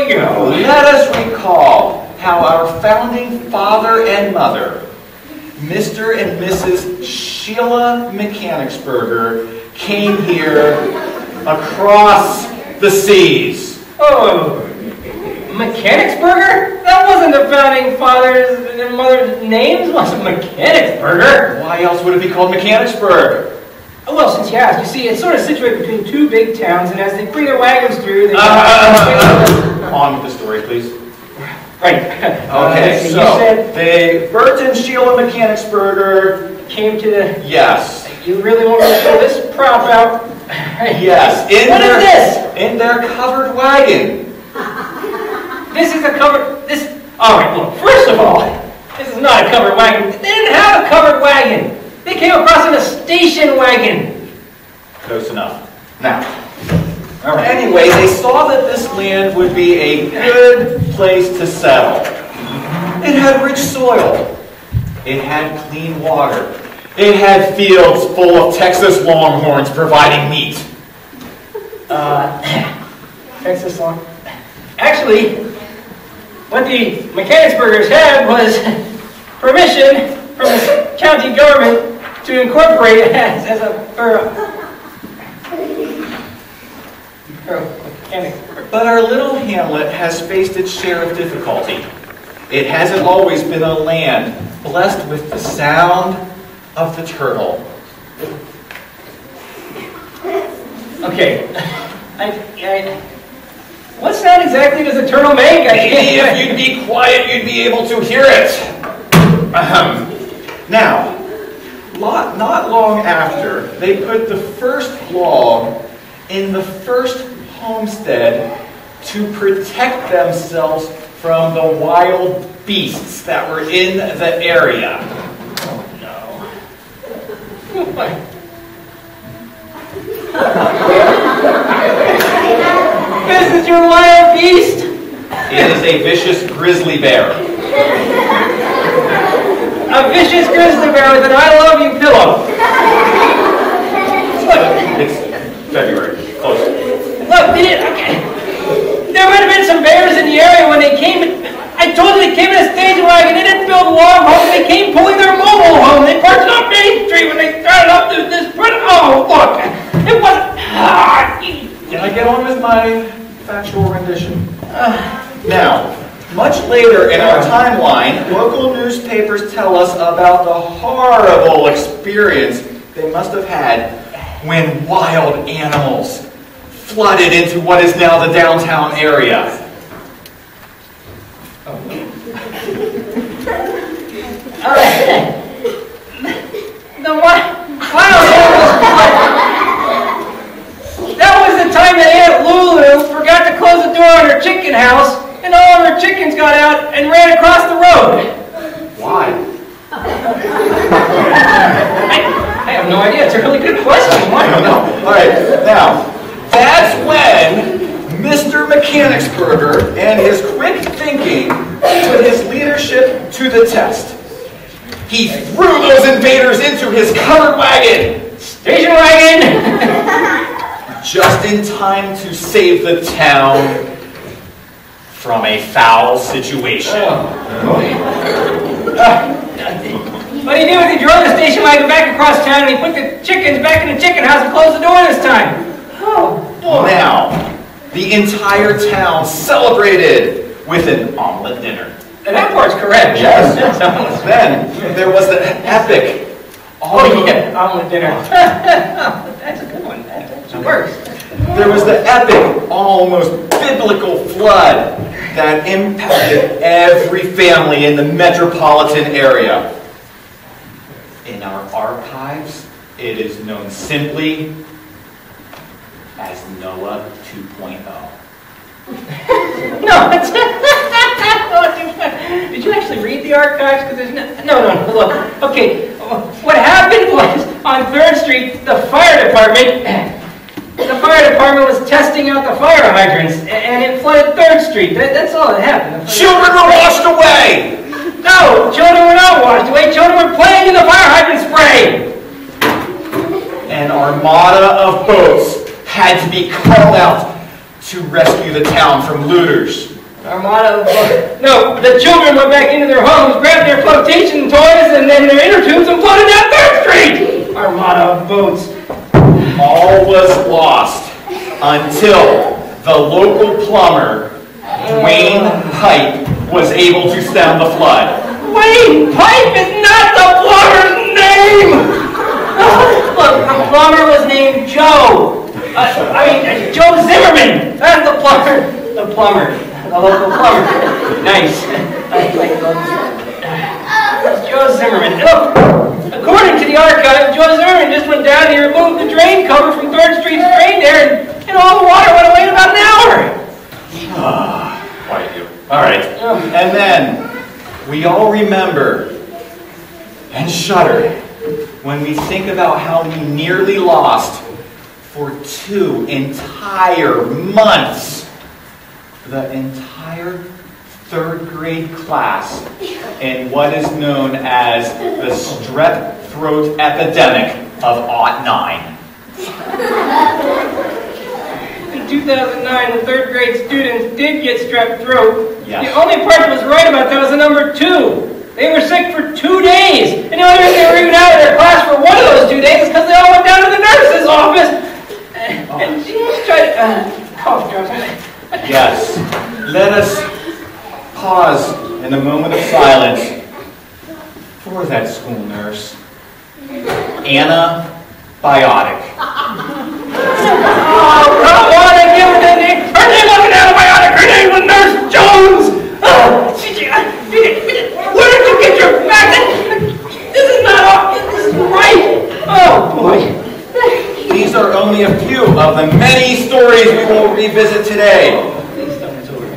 we go. Let us recall how our founding father and mother, Mr. and Mrs. Sheila Mechanicsburger, came here across the seas. Oh, Mechanicsburger? That wasn't the founding father's and mother's names, was it? Mechanicsburger? Why else would it be called Mechanicsburg? Well, since you asked, you see, it's sort of situated between two big towns, and as they bring their wagons through, they... On with the story, please. Right. Okay, so Bert and Sheila Mechanicsburger came to the... Yes. You really want me to show this prop out? Yes. What is this? In their covered wagon. This is a covered... All right, look, first of all, this is not a covered wagon. They didn't have a covered wagon. They came across in a station wagon. Close enough. Now, all right. Anyway, they saw that this land would be a good place to settle. It had rich soil. It had clean water. It had fields full of Texas Longhorns providing meat. Texas Longhorns? Actually, what the Mechanicsburgers had was permission from the county government to incorporate it as a But our little hamlet has faced its share of difficulty. It hasn't always been a land blessed with the sound of the turtle. Okay. What sound exactly does a turtle make? Maybe if you'd be quiet, you'd be able to hear it. Now, not long after, they put the first log in the first homestead to protect themselves from the wild beasts that were in the area. Oh, no. What? This is your wild beast? It is a vicious grizzly bear. A vicious grizzly bear with an I love you pillow. It's February. Close. Look, okay. There might have been some bears in the area when they came. I told you they came in a station wagon. They didn't build log homes. They came pulling their mobile home. They parked it on Main Street when they started up this. Oh, look. It wasn't. Can I get on with my factual rendition? Now, much later in our timeline, local newspapers tell us about the horrible experience they must have had when wild animals flooded into what is now the downtown area. The wild animals. That was the time that Aunt Lulu forgot to close the door on her chicken house, and all of her chickens got out and ran across the road. Why? I have no idea. It's a really good question. Why? I don't know. All right, now, that's when Mr. Mechanicsburger and his quick thinking put his leadership to the test. He threw those invaders into his covered wagon. Station wagon! Just in time to save the town from a foul situation. What he did was he drove the station wagon back across town and he put the chickens back in the chicken house and closed the door this time. Oh, boy. Now, the entire town celebrated with an omelet dinner. And that part's correct. Yes. Then there was the epic omelet dinner. That's a good one. That works. There was the epic, almost biblical flood that impacted every family in the metropolitan area. In our archives, it is known simply as Noah 2.0. No, it's did you actually read the archives? Because there's no. Look, okay. What happened was on 3rd Street, the fire department was testing out the fire hydrants, and it flooded 3rd Street. That's all that happened. Children were washed away. No, children were not washed away. Children were playing in the fire hydrant spray. An armada of boats had to be called out to rescue the town from looters. Armada of boats. No, the children went back into their homes, grabbed their flotation toys and then their inner tubes and floated down 3rd Street! Armada of boats. All was lost until the local plumber, Dwayne Pipe, was able to stem the flood. Dwayne Pipe is not the plumber's name! Look, the plumber was named Joe. Joe Zimmerman. That's the plumber. The plumber. The local plumber. Nice. Joe Zimmerman. Look, according to the archive, Joe Zimmerman just went down and removed the drain cover from 3rd Street's drain there, and all the water went away in about an hour. Quiet you. All right. And then we all remember and shudder when we think about how we nearly lost for 2 entire months the entire 3rd grade class in what is known as the strep throat epidemic of '09. In 2009, the 3rd grade students did get strep throat. Yes. The only part that was right about that was the number 2. They were sick for 2 days. And the only reason they were even out of their class for one of those 2 days is because they all went down to the nurse's office. And she tried to cough drops. Yes. Let us pause in a moment of silence for that school nurse. Antibiotic. Oh, come on and give her the name. Her name wasn't Antibiotic. Her name was Nurse Jones. Where did you get your facts? This is not all. This is right. Oh, boy. These are only a few of the many stories we will revisit today.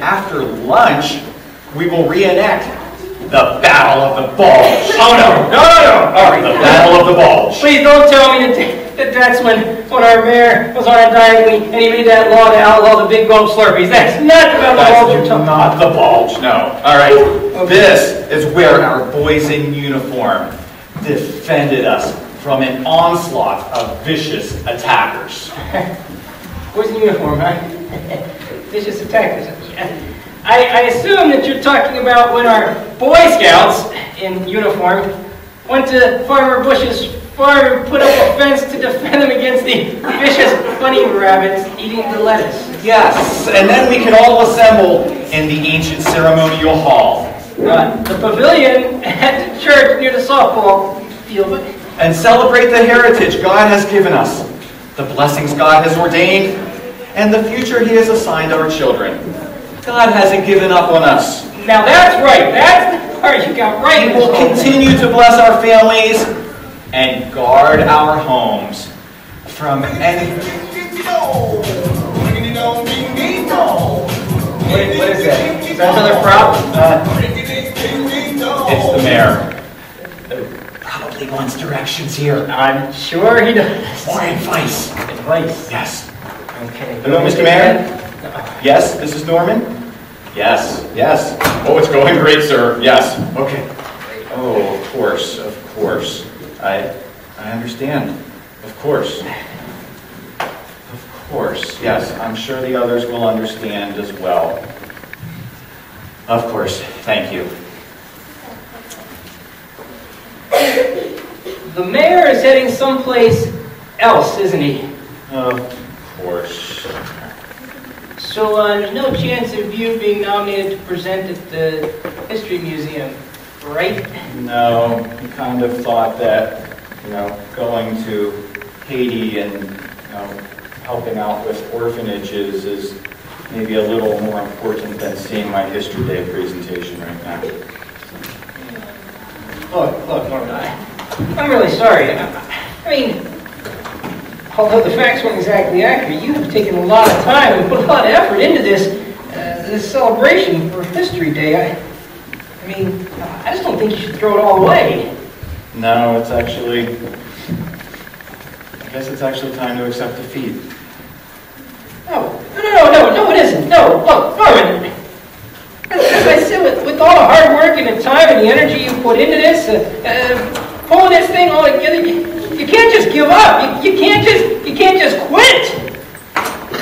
After lunch, we will reenact the Battle of the Bulge. Oh, no. All right. The Battle of the Bulge. Please don't tell me that that's when our mayor was on a diet and he made that law to outlaw the big bulge Slurpees. That's not the bulge you're talking about. Not the bulge, no. All right. Okay. This is where our boys in uniform defended us from an onslaught of vicious attackers. Boys in uniform, huh? Vicious attackers. I assume that you're talking about when our Boy Scouts in uniform went to Farmer Bush's farm and put up a fence to defend them against the vicious bunny rabbits eating the lettuce. Yes, and then we could all assemble in the ancient ceremonial hall. The pavilion at the church near the softball field. And celebrate the heritage God has given us, the blessings God has ordained, and the future He has assigned our children. God hasn't given up on us. Now that's right. That's the part you got right. He will continue to bless our families and guard our homes from any... What is that? Is that another prop? It's the mayor. Probably wants directions here. I'm sure he does. Or advice. Advice? Yes. Okay. Hello, Mr. Mayor? Yes, this is Norman? Yes, yes. Oh, it's going great, sir. Yes. Okay. Oh, of course, of course. I understand. Of course. Of course, yes. I'm sure the others will understand as well. Of course. Thank you. The mayor is heading someplace else, isn't he? Of course. So there's no chance of you being nominated to present at the History Museum, right? No, he kind of thought that, going to Haiti and, helping out with orphanages is maybe a little more important than seeing my History Day presentation right now. Look, Norman, I'm really sorry. I mean, although the facts weren't exactly accurate, you have taken a lot of time and put a lot of effort into this celebration for History Day. I mean, I just don't think you should throw it all away. No, it's actually... I guess it's actually time to accept defeat. No, it isn't. No, look, Norman. As I said, with all the hard work and the time and the energy you put into this, pulling this thing all together, you can't just give up. You can't just quit.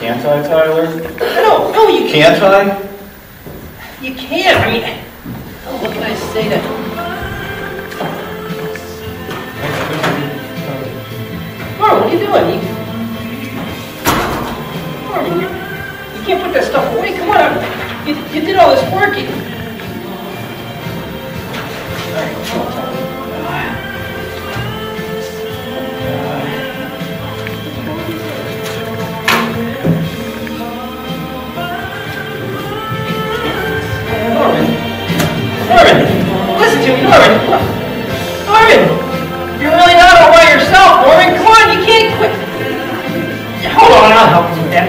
Can't I, Tyler? No, you can't. Can't I? You can't. I mean, oh, what can I say to... Marvin, what are you doing? Marvin, you can't put that stuff away. Come on. You did all this work. All right, come on, Tommy. Norman, listen to me, Norman. Norman, you're really not all by yourself, Norman. Come on, you can't quit. Hold on, I'll help you with that.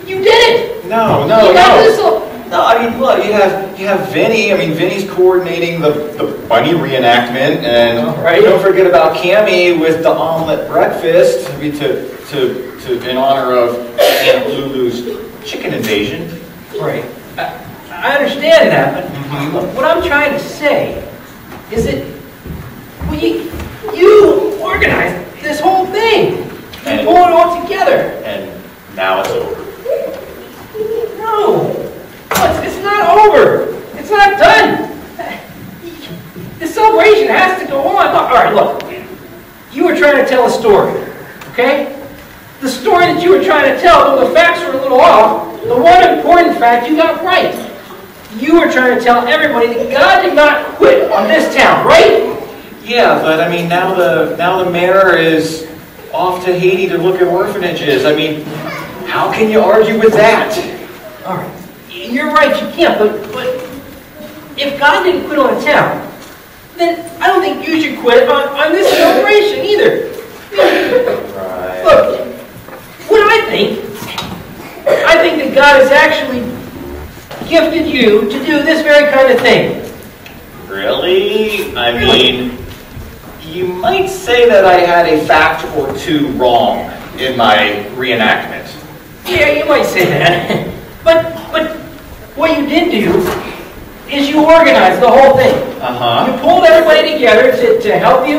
You did it. No. You got this all. No, I mean, look, you have Vinny. I mean, Vinny's coordinating the bunny reenactment, and don't forget about Cammy with the omelet breakfast. I mean, to in honor of Aunt Lulu's chicken invasion. Right. I understand that, but what I'm trying to say is that you organized this whole thing. You pulled it all together. And now it's over. No, it's not over. It's not done. The celebration has to go on. All right, look. You were trying to tell a story, okay? The story that you were trying to tell, though the facts were a little off, the one important fact you got right. You were trying to tell everybody that God did not quit on this town, right? Yeah, but I mean, now the mayor is off to Haiti to look at orphanages. I mean, how can you argue with that? All right, you're right, you can't, but if God didn't quit on a town, then I don't think you should quit on this celebration either. Right. Look, what I think that God has actually gifted you to do this very kind of thing. Really? I mean, you might say that I had a fact or two wrong in my reenactment. Yeah, you might say that. But what you did do is you organized the whole thing. You pulled everybody together to help you.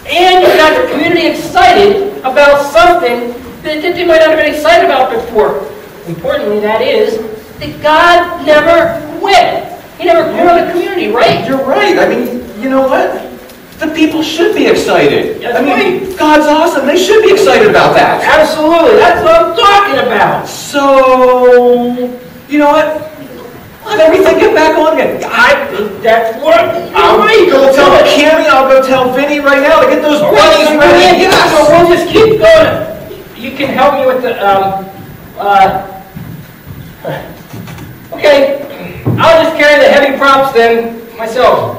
And you got the community excited about something that they might not have been excited about before. Importantly, that is, that God never quit. He never quit on the community, right? You're right. I mean, you know what? The people should be excited. That's right. God's awesome. They should be excited about that. Absolutely. That's what I'm talking about. So, you know what? Let everything get back on again. I think that's what I'll go tell Cammy, I'll go tell Vinny right now to get those bunnies ready. Yes. So we'll just keep going. You can help me with the, okay. I'll just carry the heavy props then myself.